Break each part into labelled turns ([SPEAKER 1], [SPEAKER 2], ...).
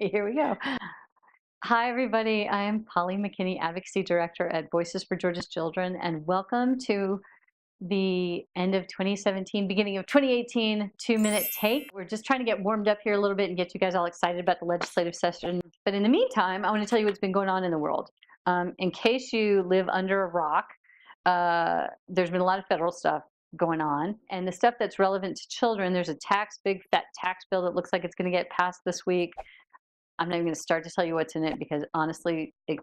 [SPEAKER 1] Here we go. Hi, everybody. I am Polly McKinney, Advocacy Director at Voices for Georgia's Children, and welcome to the end of 2017, beginning of 2018 2-minute take. We're just trying to get warmed up here a little bit and get you guys all excited about the legislative session. But in the meantime, I want to tell you what's been going on in the world. In case you live under a rock, there's been a lot of federal stuff going on. And the stuff that's relevant to children, there's a big fat tax bill that looks like it's going to get passed this week. I'm not even going to start to tell you what's in it because honestly, it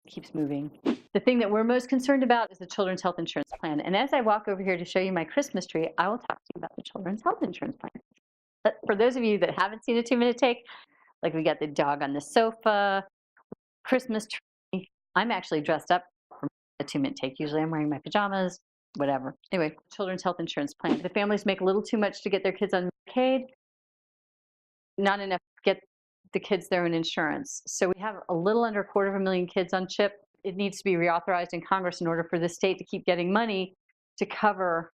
[SPEAKER 1] keeps moving. The thing that we're most concerned about is the Children's Health Insurance Plan. And as I walk over here to show you my Christmas tree, I will talk to you about the Children's Health Insurance Plan. But for those of you that haven't seen a 2-minute take, like we got the dog on the sofa, Christmas tree. I'm actually dressed up for a 2-minute take. Usually I'm wearing my pajamas, whatever. Anyway, Children's Health Insurance Plan. The families make a little too much to get their kids on Medicaid, not enough to get the kids their own insurance. So we have a little under 250,000 kids on CHIP. It needs to be reauthorized in Congress in order for the state to keep getting money to cover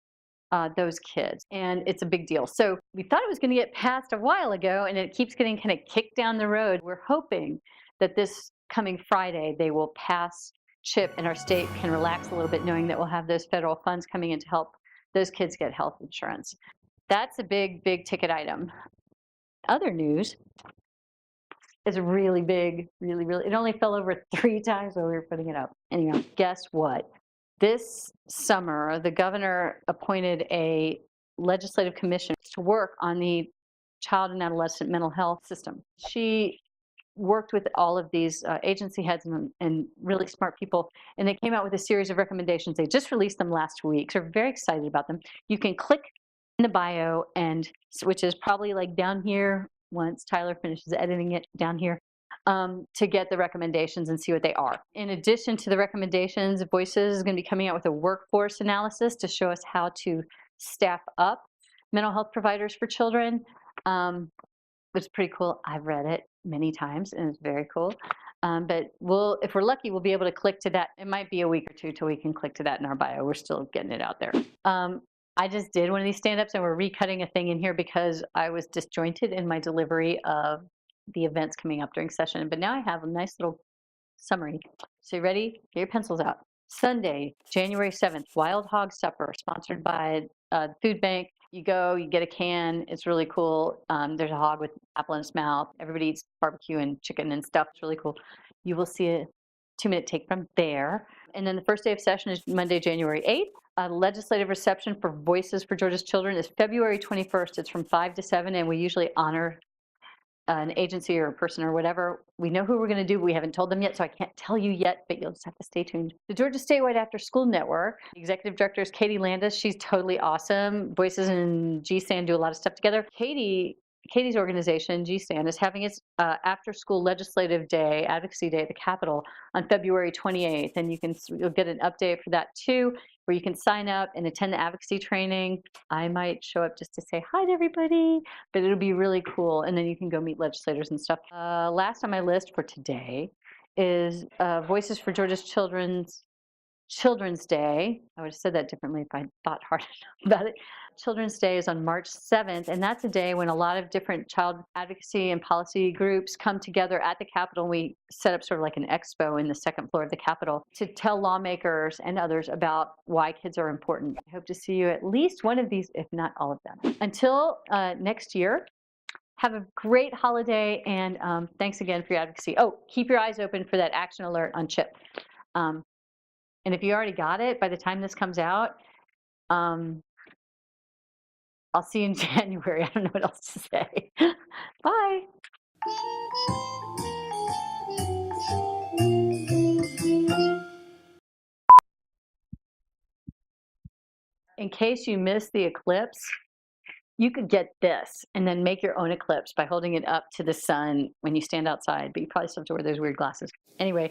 [SPEAKER 1] those kids. And it's a big deal. So we thought it was going to get passed a while ago, and it keeps getting kind of kicked down the road. We're hoping that this coming Friday, they will pass CHIP and our state can relax a little bit knowing that we'll have those federal funds coming in to help those kids get health insurance. That's a big, big ticket item. Other news is really big, really, it only fell over 3 times while we were putting it up. Anyway, guess what? This summer, the governor appointed a legislative commission to work on the child and adolescent mental health system. She worked with all of these agency heads and really smart people, and they came out with a series of recommendations. They just released them last week, so we're very excited about them. You can click in the bio, and which is probably like down here once Tyler finishes editing it down here, to get the recommendations and see what they are. In addition to the recommendations, Voices is going to be coming out with a workforce analysis to show us how to staff up mental health providers for children, which is pretty cool. I've read it many times, and it's very cool. But if we're lucky, we'll be able to click to that. It might be a week or two till we can click to that in our bio. We're still getting it out there. I just did one of these stand-ups, and we're recutting a thing in here because I was disjointed in my delivery of the events coming up during session. But now I have a nice little summary. So you ready? Get your pencils out. Sunday, January 7th, Wild Hog Supper, sponsored by Food Bank. You go, you get a can. It's really cool. There's a hog with apple in its mouth. Everybody eats barbecue and chicken and stuff. It's really cool. You will see a 2-minute take from there. And then the first day of session is Monday, January 8th. Legislative reception for Voices for Georgia's Children is February 21st. It's from 5 to 7, and we usually honor an agency or a person or whatever. We know who we're going to do. We haven't told them yet, so I can't tell you yet, but you'll just have to stay tuned. The Georgia Statewide After School Network, the executive director is Katie Landis. She's totally awesome. Voices and GSAN do a lot of stuff together. Katie's organization, GSAN, is having its after school legislative day, advocacy day at the Capitol on February 28th. And you'll get an update for that too, where you can sign up and attend the advocacy training. I might show up just to say hi to everybody, but it'll be really cool. And then you can go meet legislators and stuff. Last on my list for today is Voices for Georgia's Children's Day. I would have said that differently if I thought hard enough about it. Children's Day is on March 7th, and that's a day when a lot of different child advocacy and policy groups come together at the Capitol. We set up sort of like an expo in the second floor of the Capitol to tell lawmakers and others about why kids are important. I hope to see you at least one of these, if not all of them. Until next year, have a great holiday, and thanks again for your advocacy. Oh, keep your eyes open for that action alert on CHIP. And if you already got it, by the time this comes out, I'll see you in January. I don't know what else to say. Bye. In case you missed the eclipse, you could get this and then make your own eclipse by holding it up to the sun when you stand outside, but you probably still have to wear those weird glasses. Anyway,